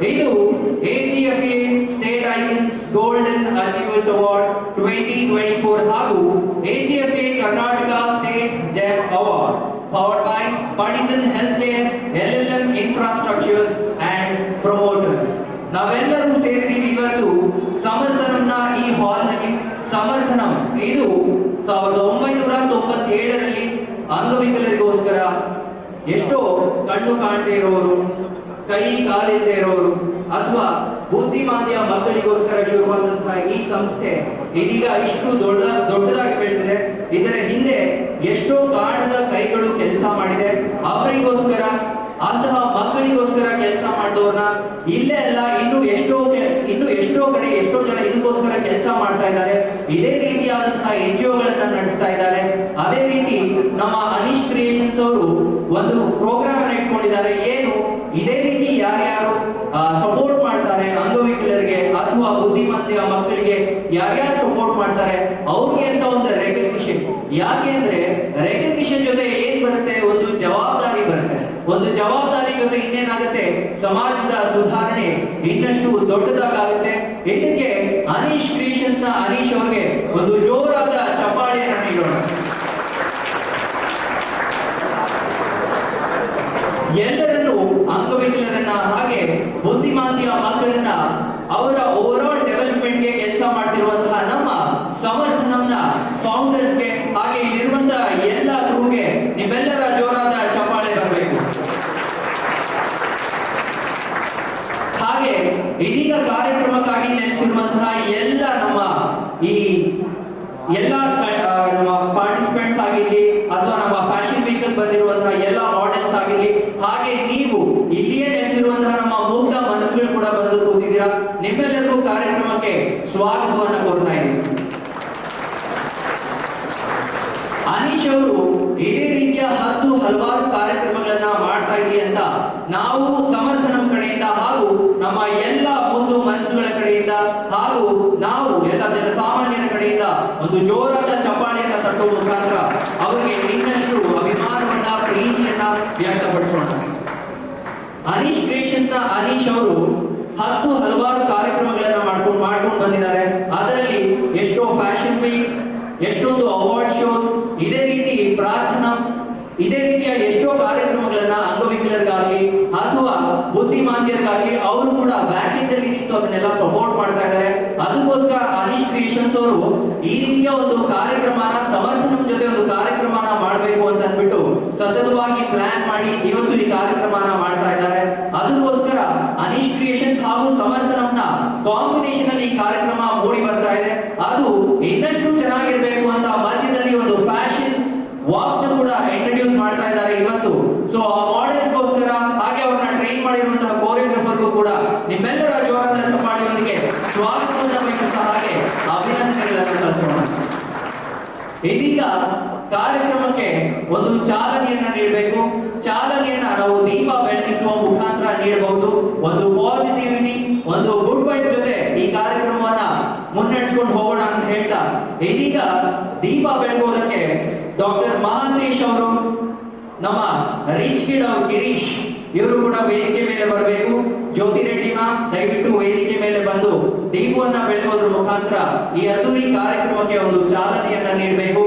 ಇದು ACFA state icons golden achievers award 2024 ಹಾಗೂ ACFA Karnataka state GeM award powered by Padithan Healthcare LLM Infrastructures and Promoters. ನಾವೆಲ್ಲರೂ ಸೇರಿದೀವಿ ಇವತ್ತು ಸಮರ್ಥನಂನ ಈ ಹಾಲ್ ನಲ್ಲಿ. ಸಮರ್ಥನಂ ಇದು 1997ರಲ್ಲಿ ಅಂಗವಿಕಲರಿಗೋಸ್ಕರ ಎಷ್ಟೋ ಕಣ್ಣು ಕಾಣದೇ ಇರೋರು, ಕೈ ಕಾಲಿಲ್ಲದೆ ಇರೋರು ಅಥವಾ ಬುದ್ಧಿಮಾಂದ್ಯ ಮಕ್ಕಳಿಗೋಸ್ಕರ ಶುರುವಾದಂತಹ ಈ ಸಂಸ್ಥೆ ಇದೀಗ ಇಷ್ಟು ದೊಡ್ಡದಾಗಿ ಬೆಳೆದಿದೆ. ಇದರ ಹಿಂದೆ ಎಷ್ಟೋ ಕಾಣದ ಕೈಗಳು ಕೆಲಸ ಮಾಡಿದೆ. ಅವರಿಗೋಸ್ಕರ, ಅಂತಹ ಮಕ್ಕಳಿಗೋಸ್ಕರ ಕೆಲಸ ಮಾಡಿದವ್ರನ್ನ ಇಲ್ಲೇ ಅಲ್ಲ, ಇನ್ನು ಎಷ್ಟೋ ಕಡೆ ಎಷ್ಟೋ ಜನ ಇದಕ್ಕೋಸ್ಕರ ಕೆಲಸ ಮಾಡ್ತಾ ಇದ್ದಾರೆ. ಇದೇ ರೀತಿಯಾದಂತಹ NGO ಗಳನ್ನ ನಡೆಸ್ತಾ ಇದ್ದಾರೆ. ಅದೇ ರೀತಿ ನಮ್ಮ ಅನೀಶ್ ಕ್ರಿಯೇಷನ್ಸ್ ಅವರು ಒಂದು ಪ್ರೋಗ್ರಾಮ್ ಅನ್ನು ಇಟ್ಕೊಂಡಿದ್ದಾರೆ. ಏನು, ಇದೇ ರೀತಿ ಯಾರ್ಯಾರು ಸಪೋರ್ಟ್ ಮಾಡ್ತಾರೆ ಅಂಗವಿಕಲರಿಗೆ ಅಥವಾ ಬುದ್ಧಿಮಾಂದ್ಯ ಮಕ್ಕಳಿಗೆ ಯಾರ್ಯಾರು ಸಪೋರ್ಟ್ ಮಾಡ್ತಾರೆ ಅವ್ರಿಗೆ ಅಂತ ಒಂದು ರೆಕಗ್ನಿಷನ್. ಯಾಕೆ ಅಂದ್ರೆ ರೆಕಗ್ನಿಷನ್ ಜೊತೆ ಏನ್ ಬರುತ್ತೆ, ಒಂದು ಜವಾಬ್ದಾರಿ ಬರುತ್ತೆ. ಒಂದು ಜವಾಬ್ದಾರಿ ಜೊತೆ ಇನ್ನೇನಾಗುತ್ತೆ, ಸಮಾಜದ ಸುಧಾರಣೆ ಇನ್ನಷ್ಟು ದೊಡ್ಡದಾಗುತ್ತೆ. ಇದಕ್ಕೆ ಅನೀಶ್ ಕ್ರಿಯೇಷನ್ಸ್ ನ ಅನೀಶ್ ಅವರಿಗೆ ಒಂದು ಜೋರಾದ ಚಪ್ಪಾಳೆಯನ್ನು ನೀಡೋಣ. ಎಲ್ಲರನ್ನು, ಅಂಗವಿಕಲರನ್ನ ಹಾಗೆ ಬುದ್ಧಿಮಾಂದ್ಯ ಮಕ್ಕಳನ್ನ ಅವರ ಓವರ್ ಆಲ್ ಡೆವಲಪ್ಮೆಂಟ್ಗೆ ಕೆಲಸ ಮಾಡ್ತಿರುವಂತಹ ನಮ್ಮ ಸಮರ್ಥನಂನ ಫೌಂಡರ್ಸ್ಗೆ ಹಾಗೆ ಇಲ್ಲಿರುವಂತಹ ಎಲ್ಲ ಕ್ರೂಗೆ ನಿಮ್ಮೆಲ್ಲರ ಜೋರಾದ ಚಪ್ಪಾಳೆ ಬರಬೇಕು. ಹಾಗೆ ಇದೀಗ ಕಾರ್ಯಕ್ರಮಕ್ಕಾಗಿ ನೆಲೆಸಿರುವಂತಹ ಎಲ್ಲ ನಮ್ಮ ಈ ಎಲ್ಲ ನಮ್ಮ ಪಾರ್ಟಿಸಿಪೆಂಟ್ಸ್ ಆಗಿರ್ಲಿ ಅಥವಾ ನಮ್ಮ ಫ್ಯಾಷನ್ ವೀಕಲ್ ಬಂದಿರುವಂತಹ ಎಲ್ಲ ಮಾಡೆಲ್ಸ್ ಆಗಿರ್ಲಿ, ಹಾಗೆ ನೀವು ಇಲ್ಲಿಯೇ ನೆಲೆಸಿರುವಂತಹ ನಮ್ಮ ಮುಗ್ಧ ಮನಸ್ಸುಗಳು ಕೂಡ ಬಂದು ಕೂತಿದ್ದೀರಾ. ನಿಮ್ಮೆಲ್ಲರಿಗೂ ಕಾರ್ಯಕ್ರಮಕ್ಕೆ ಸ್ವಾಗತವನ್ನ ಕೋರ್ತಾ ಇದ್ದೀನಿ. ಅನೀಶ್ ಅವರು ಇದೇ ರೀತಿಯ ಹಲವಾರು ಕಾರ್ಯಕ್ರಮಗಳನ್ನ ಮಾಡ್ತಾ ಇರಲಿ ಅಂತ ನಾವು ಸಮರ್ಥನಂ ಕಡೆಯಿಂದ ಹಾಗೂ ನಮ್ಮ ಎಲ್ಲ ಮುದ್ದು ಮನಸ್ಸುಗಳ ಕಡೆಯಿಂದ ಹಾಗೂ ನಾವು ಎಲ್ಲ ಜನಸಾಮಾನ್ಯರ ಕಡೆಯಿಂದ ಒಂದು ಜೋರಾದ ಚಪ್ಪಾಳೆಯನ್ನ ತಟ್ಟುವ ಮುಖಾಂತರ ಅವರಿಗೆ ಇನ್ನಷ್ಟು ಅಭಿಮಾನವನ್ನ, ಪ್ರೀತಿಯನ್ನ ವ್ಯಕ್ತಪಡಿಸೋಣ. ಅನೀಶ್ ಕ್ರಿಯೇಷನ್ಸ್ ನ ಅನೀಶ್ ಅವರು ಹಲವಾರು ಕಾರ್ಯಕ್ರಮಗಳನ್ನ ಮಾಡ್ಕೊಂಡು ಬಂದಿದ್ದಾರೆ. ಅದರಲ್ಲಿ ಎಷ್ಟೋ ಫ್ಯಾಷನ್ ವೀಕ್ಸ್, ಎಷ್ಟೊಂದು ಅವಾರ್ಡ್ ಶೋಸ್, ಇದೇ ರೀತಿ ಪ್ರಾರ್ಥನಾ, ಇದೇ ರೀತಿಯ ಎಷ್ಟೋ ಕಾರ್ಯಕ್ರಮಗಳನ್ನ ಅಂಗವಿಕಲರಿಗಾಗ್ಲಿ ಅಥವಾ ಬುದ್ಧಿಮಾಂದ್ಯರಿಗಾಗ್ಲಿ ಅವರು ಕೂಡ ಬ್ಯಾಕ್ ಎಂಡ್ ಅಲ್ಲಿ ನಿಂತು ಅದನ್ನೆಲ್ಲ ಸಪೋರ್ಟ್ ಮಾಡ್ತಾ ಇದ್ದಾರೆ. ಅದಕ್ಕೋಸ್ಕರ ಅನೀಶ್ ಕ್ರಿಯೇಷನ್ಸ್ ಅವರು ಈ ರೀತಿಯ ಒಂದು ಕಾರ್ಯಕ್ರಮನ ಸಮರ್ಥನಂ ಜೊತೆ ಒಂದು ಕಾರ್ಯಕ್ರಮನ ಮಾಡಬೇಕು ಅಂತ ಅಂದ್ಬಿಟ್ಟು ಸತತವಾಗಿ ಪ್ಲಾನ್ ಮಾಡಿ ಇವತ್ತು ಈ ಕಾರ್ಯಕ್ರಮನ ಮಾಡ್ತಾ ಇದ್ದಾರೆ. ಅದಕ್ಕೋಸ್ಕರ ಅನೀಶ್ ಕ್ರಿಯೇಷನ್ಸ್ ಹಾಗೂ ಸಮರ್ಥನಂನ ಕಾಂಬಿನೇಷನ್ ಅಲ್ಲಿ ಈ ಕಾರ್ಯಕ್ರಮ ಮೂಡಿ ಬರ್ತಾ ಇದೆ. ಅದು ಇನ್ನಷ್ಟು ಚೆನ್ನಾಗಿರ್ಬೇಕು ಅಂತ ಮಧ್ಯದಲ್ಲಿ ಒಂದು ಫ್ಯಾಷನ್ ವಾಕ್ ನ ಕೂಡ ಇಂಟ್ರೊಡ್ಯೂಸ್ ಮಾಡ್ತಾ ಇದ್ದಾರೆ ಇವತ್ತು. ಸೊ ಆ ಮಾಡೆಲ್ಸ್ ಗೋಸ್ಕರ ಹಾಗೆ ಅವ್ರನ್ನ ಟ್ರೈನ್ ಮಾಡಿರುವಂತಹ ಕೋರಿಯೋಗ್ರಾಫರ್ಗೂ ಕೂಡ ನಿಮ್ಮೆಲ್ಲರ ಜೋರಾದ ಚಪ್ಪಾಳೆಯೊಂದಿಗೆ ಸ್ವಾಗತವನ್ನು ಬಯಸುತ್ತಾ ಹಾಗೆ ಅಭಿನಂದನೆಗಳನ್ನು ಸಲ್ಲಿಸೋಣ. ಇದೀಗ ಕಾರ್ಯಕ್ರಮಕ್ಕೆ ಒಂದು ಚಾಲನೆಯನ್ನ ನೀಡಬೇಕು. ಚಾಲನೆಯನ್ನ ನಾವು ದೀಪ ಬೆಳಗಿಸುವ ಮುಖಾಂತರ ನೀಡಬಹುದು. ಒಂದು ಪಾಸಿಟಿವಿಟಿ, ಒಂದು ಗುಡ್ ವೈಬ್ ಜೊತೆ ಈ ಕಾರ್ಯಕ್ರಮವನ್ನ ಮುನ್ನಡೆಸ್ಕೊಂಡು ಹೋಗೋಣ ಅಂತ ಹೇಳ್ತಾ ಇದೀಗ ದೀಪ ಬೆಳಗೋದಕ್ಕೆ ಡಾಕ್ಟರ್ ಮಹಾಂತೇಶ್ ಅವರು, ನಮ್ಮ ರಿಚ್ ಕಿಡ್ ಅವರು ಗಿರೀಶ್ ಇವರು ಕೂಡ ವೇದಿಕೆ ಮೇಲೆ ಬರಬೇಕು. ಜ್ಯೋತಿ ರೆಡ್ಡಿ ಮ್ಯಾಮ್ ದಯವಿಟ್ಟು ವೇದಿಕೆ ಮೇಲೆ ಬಂದು ದೀಪವನ್ನ ಬೆಳಗೋದ್ರ ಮುಖಾಂತರ ಈ ಅದ್ದೂರಿ ಕಾರ್ಯಕ್ರಮಕ್ಕೆ ಒಂದು ಚಾಲನೆಯನ್ನ ನೀಡಬೇಕು.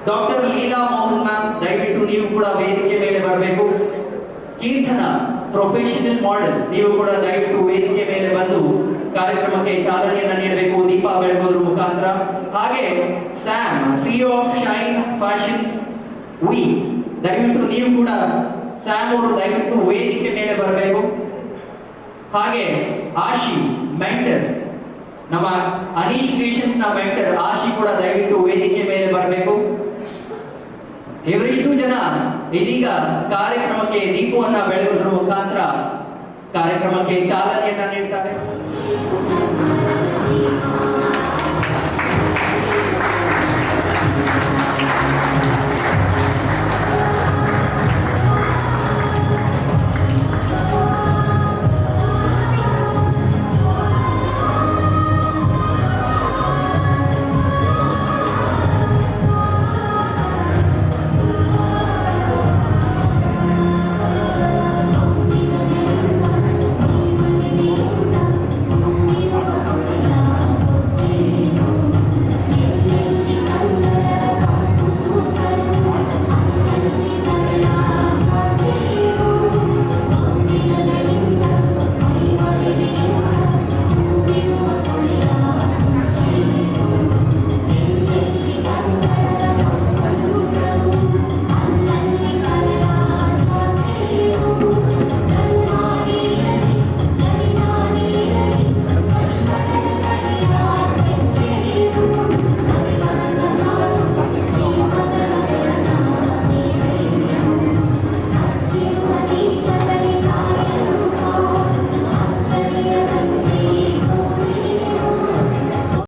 ಡಾಕ್ಟರ್ ಲೀಲಾ ಮೋಹನ್ ಮ್ಯಾಮ್ ದಯವಿಟ್ಟು ನೀವು ಕೂಡ ವೇದಿಕೆ ಮೇಲೆ ಬರಬೇಕು. ಕೀರ್ತನ ಪ್ರೊಫೆಷನಲ್ ಮಾಡೆಲ್ ನೀವು ಕೂಡ ದಯವಿಟ್ಟು ವೇದಿಕೆ ಮೇಲೆ ಬಂದು ಕಾರ್ಯಕ್ರಮಕ್ಕೆ ಚಾಲನೆಯನ್ನ ನೀಡಬೇಕು ದೀಪ ಬೆಳಗೋದ್ರ ಮುಖಾಂತರ. ಹಾಗೆ Sam, CEO of Shine Fashion Week, ದಯವಿಟ್ಟು ನೀವು ಕೂಡ ಸ್ಯಾಮ್ ಅವರು ದಯವಿಟ್ಟು ವೇದಿಕೆ ಮೇಲೆ ಬರಬೇಕು. ಹಾಗೆ ಆಶಿ ಮೆಂಟರ್, ನಮ್ಮ ಅನೀಶ್ ಕ್ರಿಯೇಷನ್ಸ್ ನ ಮೆಂಟರ್ ಆಶಿ ಕೂಡ ದಯವಿಟ್ಟು ವೇದಿಕೆ ಮೇಲೆ ಬರಬೇಕು. ಇವರಿಷ್ಟು ಜನ ಇದೀಗ ಕಾರ್ಯಕ್ರಮಕ್ಕೆ ದೀಪವನ್ನ ಬೆಳಗೋದ್ರ ಮುಖಾಂತರ ಕಾರ್ಯಕ್ರಮಕ್ಕೆ ಚಾಲನೆಯನ್ನ ನೀಡ್ತಾರೆ.